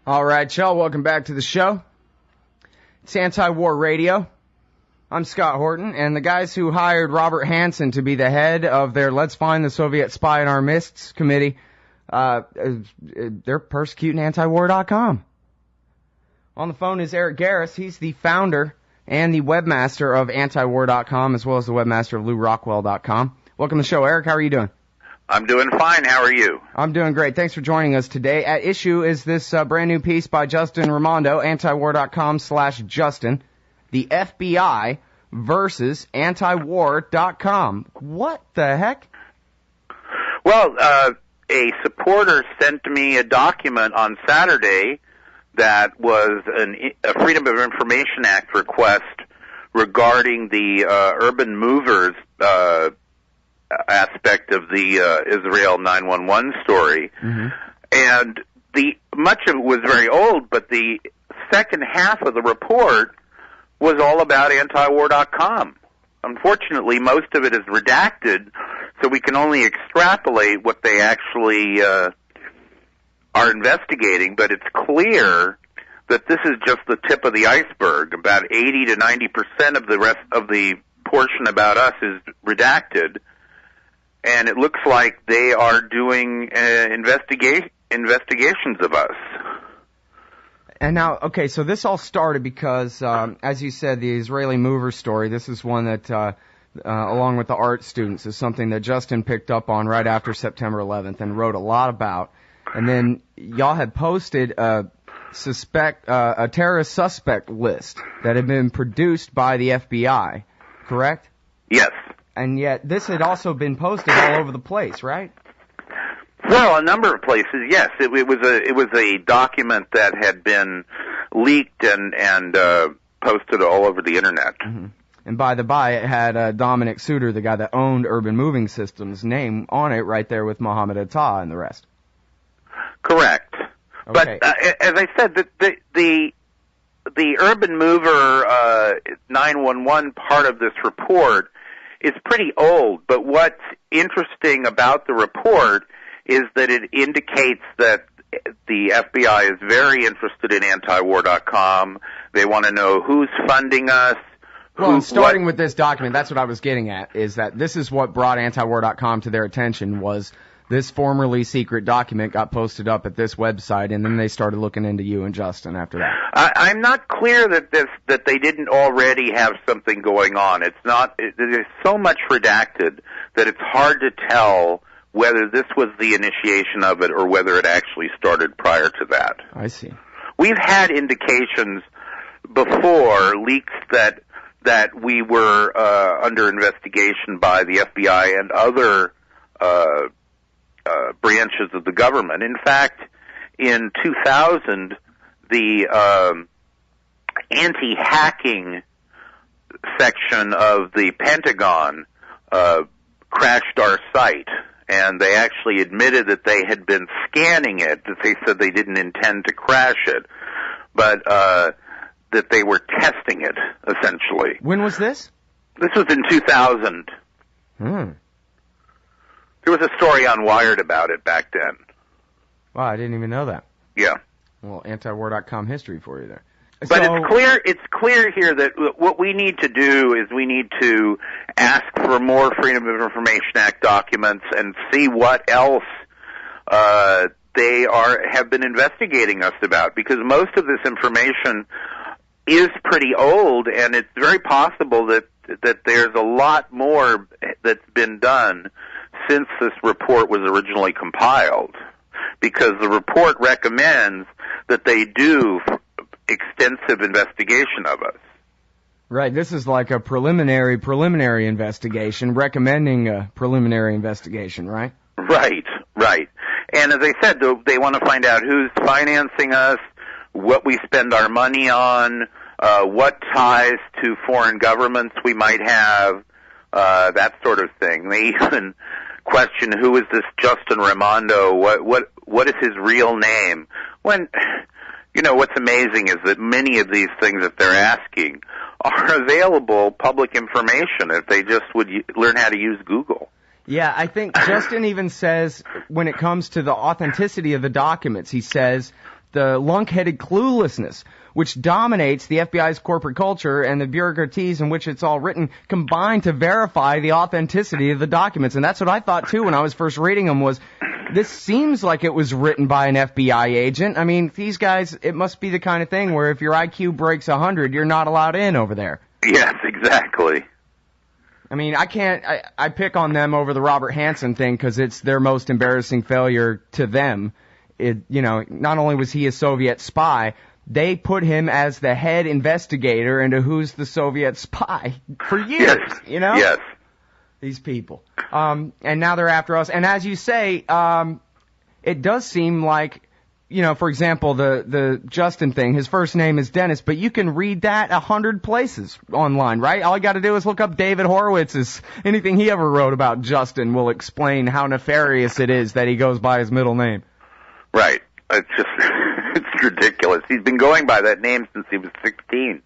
All right, y'all, welcome back to the show. It's Anti-War Radio. I'm Scott Horton, and the guys who hired Robert Hansen to be the head of their Let's Find the Soviet Spy in Our Midst committee, they're persecuting antiwar.com. On the phone is Eric Garris. He's the founder and the webmaster of antiwar.com, as well as the webmaster of LouRockwell.com. Welcome to the show, Eric. How are you doing? I'm doing fine. How are you? I'm doing great. Thanks for joining us today. At issue is this brand new piece by Justin Raimondo, antiwar.com/Justin, the FBI versus antiwar.com. What the heck? Well, a supporter sent me a document on Saturday that was a Freedom of Information Act request regarding the urban movers aspect of the Israel 911 story. Mm-hmm. And much of it was very old, but the second half of the report was all about antiwar.com. Unfortunately, most of it is redacted, so we can only extrapolate what they actually are investigating, but it's clear that this is just the tip of the iceberg. About 80 to 90% of the rest of the portion about us is redacted. And it looks like they are doing investigations of us. And now, okay, so this all started because, as you said, the Israeli mover story, this is one that, along with the art students, is something that Justin picked up on right after September 11th and wrote a lot about. And then y'all had posted a terrorist suspect list that had been produced by the FBI, correct? Yes. And yet, this had also been posted all over the place, right? Well, a number of places, yes. It was a document that had been leaked and posted all over the internet. Mm-hmm. And by the by, it had Dominic Suter, the guy that owned Urban Moving Systems, name on it right there with Mohammed Atta and the rest. Correct. Okay. But as I said, the Urban Mover 911 part of this report is pretty old, but what's interesting about the report is that it indicates that the FBI is very interested in antiwar.com. They want to know who's funding us. Well, starting with this document, that's what I was getting at, is that this is what brought antiwar.com to their attention, was this formerly secret document got posted up at this website, and then they started looking into you and Justin after that. I'm not clear that they didn't already have something going on. There's so much redacted that it's hard to tell whether this was the initiation of it or whether it actually started prior to that. I see. We've had indications before, leaks that we were under investigation by the FBI and other branches of the government. In fact, in 2000, the anti-hacking section of the Pentagon crashed our site, and they actually admitted that they had been scanning it, that they said they didn't intend to crash it, but that they were testing it, essentially. When was this? This was in 2000. There was a story on Wired about it back then. Wow, I didn't even know that. Yeah. Well, antiwar.com history for you there. But it's clear here that what we need to do is we need to ask for more Freedom of Information Act documents and see what else they have been investigating us about, because most of this information is pretty old, and it's very possible that there's a lot more that's been done since this report was originally compiled, because the report recommends that they do extensive investigation of us. Right, this is like a preliminary investigation, recommending a preliminary investigation, right? Right. And as I said, they want to find out who's financing us, what we spend our money on, what ties to foreign governments we might have, that sort of thing. They even question, who is this Justin Raimondo? What is his real name? When, what's amazing is that many of these things that they're asking are available public information if they just would learn how to use Google. Yeah, I think Justin even says, when it comes to the authenticity of the documents, he says the lunk-headed cluelessness which dominates the FBI's corporate culture and the bureaucraties in which it's all written combine to verify the authenticity of the documents. And that's what I thought, too, when I was first reading them, was this seems like it was written by an FBI agent. I mean, these guys, it must be the kind of thing where if your IQ breaks 100, you're not allowed in over there. Yes, exactly. I mean, I pick on them over the Robert Hansen thing because it's their most embarrassing failure to them. Not only was he a Soviet spy, they put him as the head investigator into who's the Soviet spy for years, Yes. Yes. These people. And now they're after us. And as you say, it does seem like, for example, the Justin thing, his first name is Dennis, but you can read that 100 places online, right? All you got to do is look up David Horowitz's, anything he ever wrote about Justin will explain how nefarious it is that he goes by his middle name. Right. It's just, it's ridiculous. He's been going by that name since he was 16.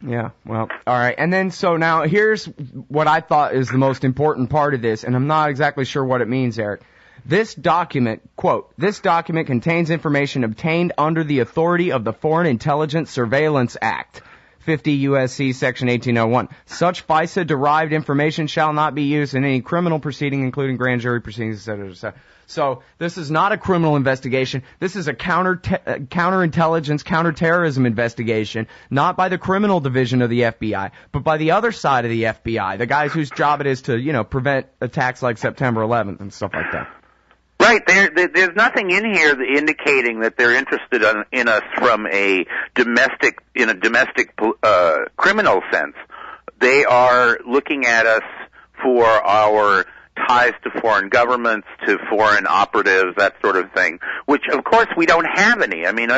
Yeah, well, all right. And then, so now, here's what I thought is the most important part of this, and I'm not exactly sure what it means, Eric. This document, quote, this document contains information obtained under the authority of the Foreign Intelligence Surveillance Act, 50 U.S.C. Section 1801. Such FISA-derived information shall not be used in any criminal proceeding, including grand jury proceedings, etc., etc. So this is not a criminal investigation. This is a counterintelligence, counterterrorism investigation, not by the criminal division of the FBI, but by the other side of the FBI, the guys whose job it is to, prevent attacks like September 11th and stuff like that. Right. There's nothing in here indicating that they're interested in us from a domestic criminal sense. They are looking at us for our ties to foreign governments, to foreign operatives, that sort of thing, which of course we don't have any. I mean,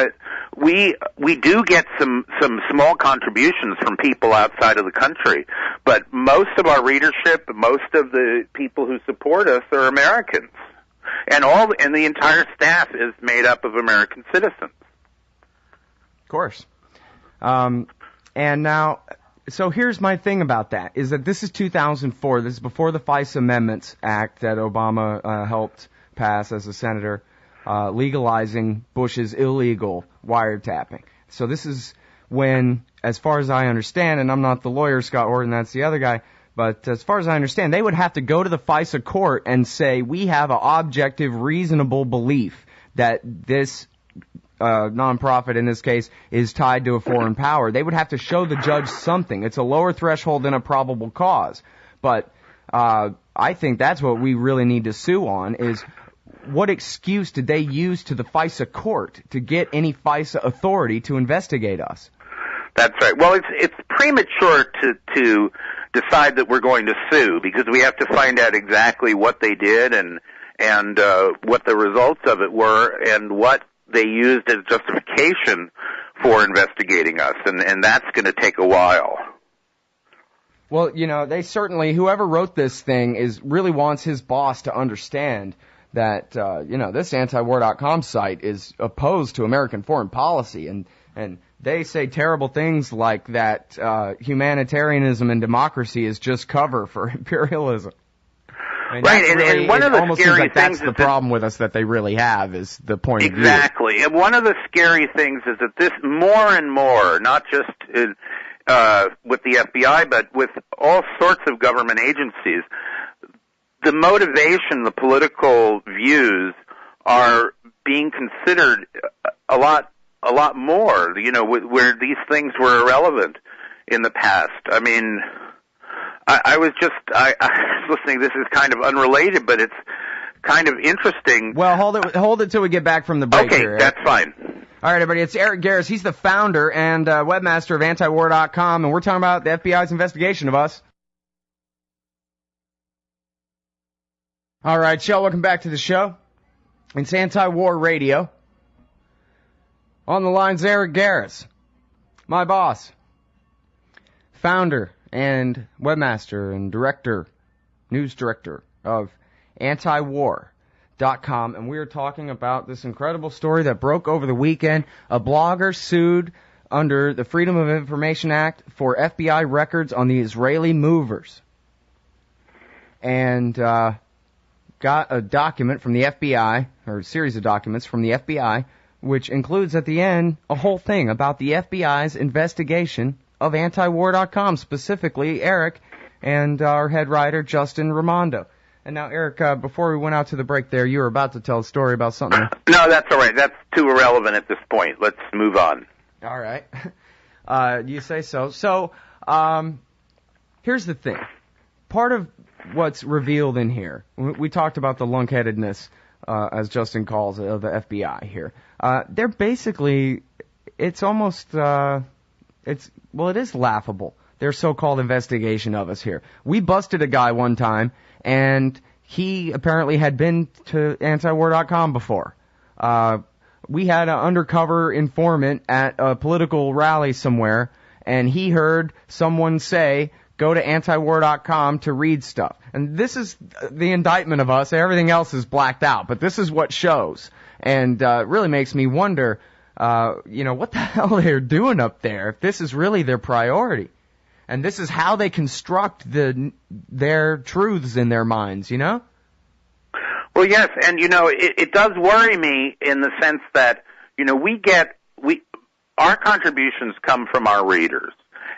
we do get some small contributions from people outside of the country, but most of our readership, most of the people who support us are Americans. And the entire staff is made up of American citizens. Of course. And now, so here's my thing about that, is that this is 2004. This is before the FISA Amendments Act that Obama helped pass as a senator, legalizing Bush's illegal wiretapping. So this is when, as far as I understand, and I'm not the lawyer, Scott Horton, that's the other guy, but as far as I understand, they would have to go to the FISA court and say, we have an objective, reasonable belief that this nonprofit, in this case, is tied to a foreign power. They would have to show the judge something. It's a lower threshold than a probable cause. But I think that's what we really need to sue on, is what excuse did they use to the FISA court to get any FISA authority to investigate us? That's right. Well, it's premature to decide that we're going to sue, because we have to find out exactly what they did and what the results of it were and what they used as justification for investigating us, and that's going to take a while. Well, they certainly, whoever wrote this thing really wants his boss to understand that, this antiwar.com site is opposed to American foreign policy, and they say terrible things like that humanitarianism and democracy is just cover for imperialism. I mean, right, and one of the almost scary seems like things that's the problem with us that they really have, is the point of view. Exactly, and one of the scary things is that this more and more, not just with the FBI, but with all sorts of government agencies, the motivation, the political views are being considered a lot more, where these things were irrelevant in the past. I mean, I was listening, this is kind of unrelated, but it's kind of interesting. Well, hold it till we get back from the break. Okay, here, that's fine. All right, everybody, it's Eric Garris. He's the founder and webmaster of antiwar.com, and we're talking about the FBI's investigation of us. All right, y'all, welcome back to the show. It's Anti-War Radio. On the line's Eric Garris, my boss, founder and webmaster and news director of antiwar.com, and we are talking about this incredible story that broke over the weekend. A blogger sued under the Freedom of Information Act for FBI records on the Israeli movers, and got a document from the FBI, or a series of documents from the FBI, which includes at the end a whole thing about the FBI's investigation of antiwar.com, specifically Eric and our head writer, Justin Raimondo. And now, Eric, before we went out to the break there, you were about to tell a story about something. No, that's all right. That's too irrelevant at this point. Let's move on. All right. You say so. So, here's the thing. Part of what's revealed in here, we talked about the lunkheadedness, as Justin calls it, of the FBI here. They're basically, it's almost, it is laughable, their so-called investigation of us here. We busted a guy one time, and he apparently had been to antiwar.com before. We had an undercover informant at a political rally somewhere, and he heard someone say, go to antiwar.com to read stuff. And this is the indictment of us. Everything else is blacked out, but this is what shows. And it really makes me wonder, what the hell they're doing up there, if this is really their priority. And this is how they construct their truths in their minds, you know? Well, yes, and it does worry me in the sense that, our contributions come from our readers,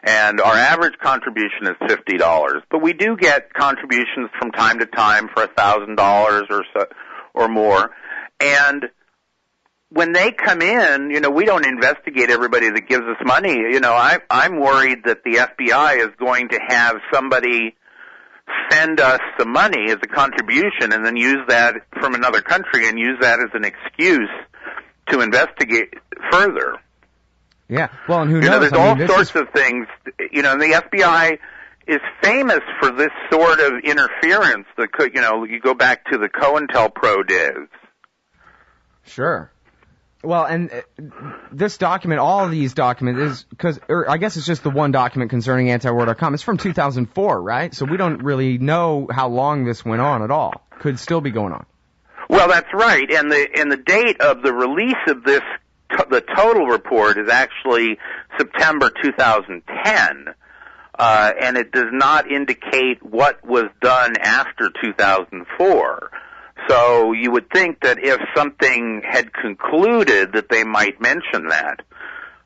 and our average contribution is $50, but we do get contributions from time to time for $1,000 or so, or more, and when they come in, we don't investigate everybody that gives us money. I'm worried that the FBI is going to have somebody send us some money as a contribution and then use that from another country and use that as an excuse to investigate further. Yeah, well, and who knows? There's all sorts of things, and the FBI is famous for this sort of interference that could, you go back to the COINTELPRO days. Sure. Well, and this document, all of these documents, I guess it's just the one document concerning antiwar.com. It's from 2004, right? So we don't really know how long this went on at all. Could still be going on. Well, that's right. And the date of the release of this, the total report, is actually September 2010. And it does not indicate what was done after 2004. So you would think that if something had concluded that they might mention that.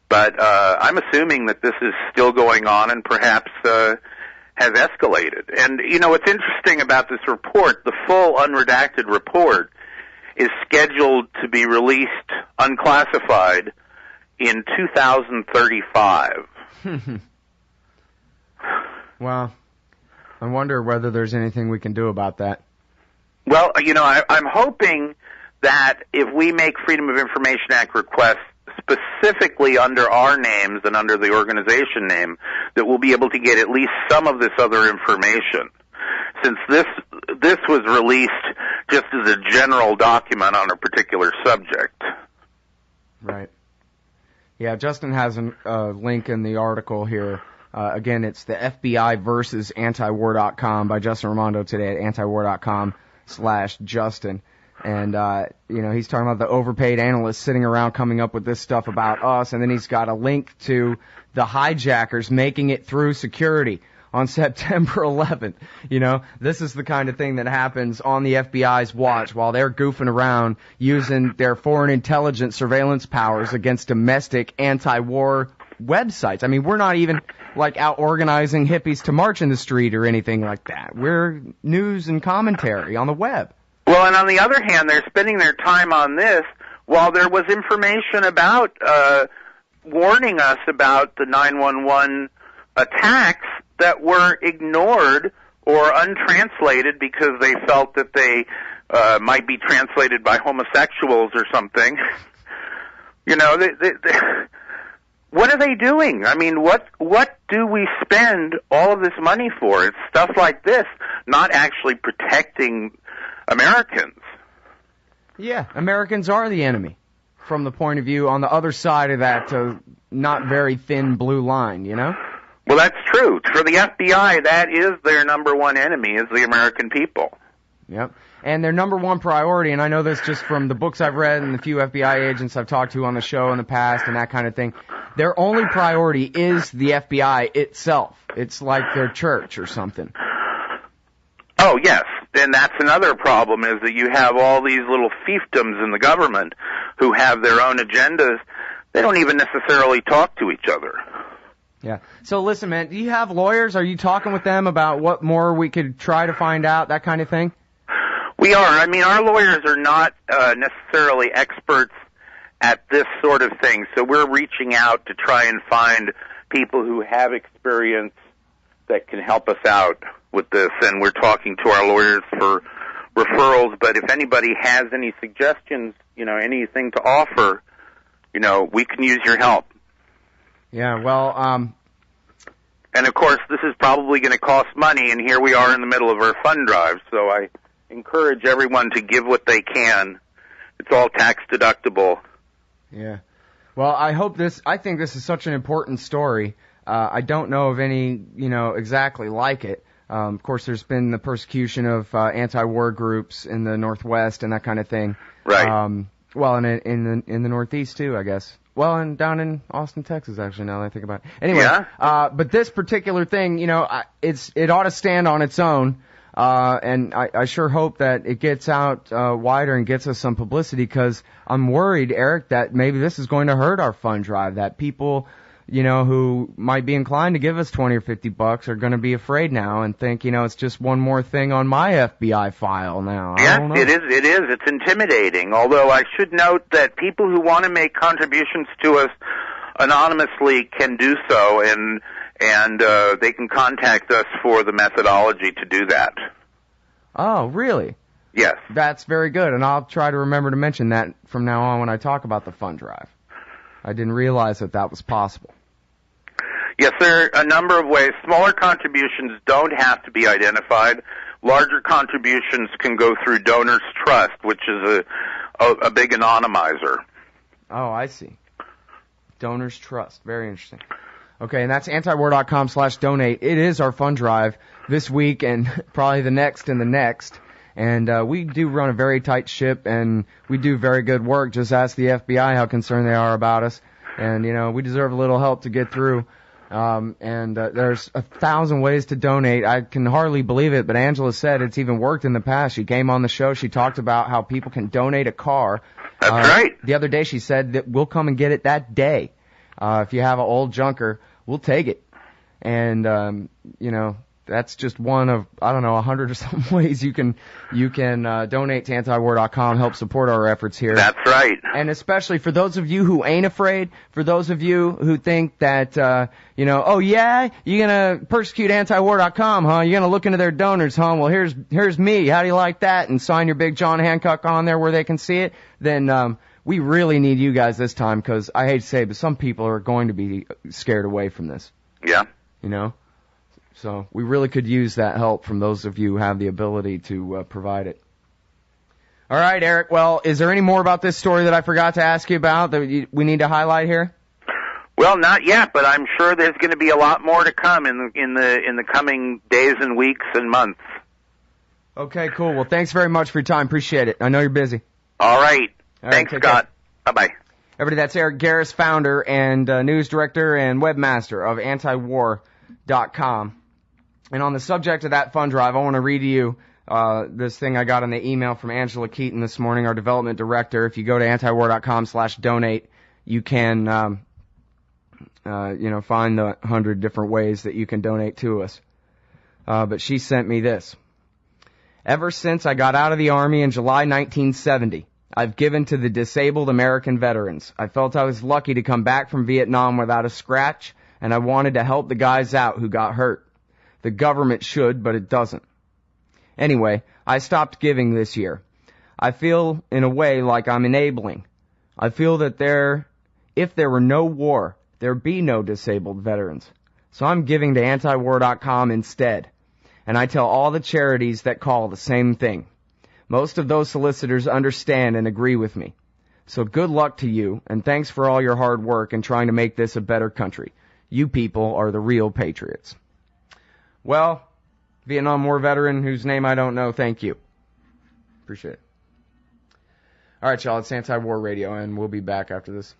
But I'm assuming that this is still going on and perhaps has escalated. And, what's interesting about this report, the full unredacted report, is scheduled to be released unclassified in 2035. Well, I wonder whether there's anything we can do about that. Well, I'm hoping that if we make Freedom of Information Act requests specifically under our names and under the organization name, that we'll be able to get at least some of this other information. Since this was released just as a general document on a particular subject. Right. Yeah, Justin has a link in the article here. Again, it's the FBI versus antiwar.com by Justin Raimondo today at antiwar.com/Justin. And, he's talking about the overpaid analysts sitting around coming up with this stuff about us. And then he's got a link to the hijackers making it through security on September 11th. This is the kind of thing that happens on the FBI's watch while they're goofing around using their foreign intelligence surveillance powers against domestic anti-war websites. I mean, we're not even out organizing hippies to march in the street or anything like that. We're news and commentary on the web. Well, and on the other hand, they're spending their time on this while there was information about warning us about the 911 attacks that were ignored or untranslated because they felt that they might be translated by homosexuals or something. What are they doing? I mean, what do we spend all of this money for? It's stuff like this, not actually protecting Americans. Yeah, Americans are the enemy from the point of view on the other side of that not very thin blue line, Well, that's true. For the FBI, that is their number one enemy, is the American people. Yep. And their number one priority, and I know this just from the books I've read and the few FBI agents I've talked to on the show in the past and that kind of thing, their only priority is the FBI itself. It's like their church or something. Oh, yes. then that's another problem, is that you have all these little fiefdoms in the government who have their own agendas. They don't even necessarily talk to each other. Yeah. So listen, man, do you have lawyers? Are you talking with them about what more we could try to find out, that kind of thing? We are. I mean, our lawyers are not necessarily experts at this sort of thing, so we're reaching out to try and find people who have experience that can help us out with this, and we're talking to our lawyers for referrals. But if anybody has any suggestions, anything to offer, we can use your help. Yeah, well, and of course, this is probably going to cost money, and here we are in the middle of our fund drive, so I encourage everyone to give what they can. It's all tax deductible. Yeah. Well, I think this is such an important story. I don't know of any, exactly like it. Of course, there's been the persecution of anti-war groups in the Northwest and that kind of thing. Right. Well, in the Northeast too, I guess. Well, and down in Austin, Texas, actually, now that I think about it. Anyway, yeah. But this particular thing, it ought to stand on its own. And I sure hope that it gets out wider and gets us some publicity, because I'm worried, Eric, that maybe this is going to hurt our fund drive, that people, who might be inclined to give us $20 or $50 are going to be afraid now and think, it's just one more thing on my FBI file now. I don't know. It is. It's intimidating. Although I should note that people who want to make contributions to us anonymously can do so, and they can contact us for the methodology to do that. Oh, really? Yes. That's very good, and I'll try to remember to mention that from now on when I talk about the fund drive. I didn't realize that was possible. Yes, there are a number of ways. Smaller contributions don't have to be identified. Larger contributions can go through Donors Trust, which is a big anonymizer. Oh, I see. Donors Trust. Very interesting. Okay, and that's antiwar.com/donate. It is our fund drive this week and probably the next and the next. And we do run a very tight ship, and we do very good work. Just ask the FBI how concerned they are about us. And, we deserve a little help to get through. There's 1,000 ways to donate. I can hardly believe it, but Angela said it's even worked in the past. She came on the show. She talked about how people can donate a car. That's right. The other day she said that we'll come and get it that day. If you have an old junker, we'll take it. And, that's just one of, 100 or some ways you can donate to antiwar.com, help support our efforts here. That's right. And especially for those of you who ain't afraid, for those of you who think that, oh yeah, you're gonna persecute antiwar.com, huh? You're gonna look into their donors, huh? Well, here's me. How do you like that? And sign your big John Hancock on there where they can see it. Then, we really need you guys this time, because I hate to say it, but some people are going to be scared away from this. Yeah. So we really could use that help from those of you who have the ability to provide it. All right, Eric. Well, is there any more about this story that I forgot to ask you about that we need to highlight here? Well, not yet, but I'm sure there's going to be a lot more to come in the coming days and weeks and months. Okay, cool. Well, thanks very much for your time. Appreciate it. I know you're busy. All right. Thanks, Scott. Bye-bye. Everybody, that's Eric Garris, founder and news director and webmaster of antiwar.com. And on the subject of that fund drive, I want to read to you this thing I got in the email from Angela Keaton this morning, our development director. If you go to antiwar.com/donate, you can, find the 100 different ways that you can donate to us. But she sent me this. Ever since I got out of the Army in July 1970, I've given to the disabled American veterans. I felt I was lucky to come back from Vietnam without a scratch, and I wanted to help the guys out who got hurt. The government should, but it doesn't. Anyway, I stopped giving this year. I feel, in a way, like I'm enabling. I feel that if there were no war, there'd be no disabled veterans. So I'm giving to antiwar.com instead. And I tell all the charities that call the same thing. Most of those solicitors understand and agree with me. So good luck to you, and thanks for all your hard work in trying to make this a better country. You people are the real patriots. Well, Vietnam War veteran whose name I don't know, thank you. Appreciate it. All right, y'all, it's Anti-War Radio, and we'll be back after this.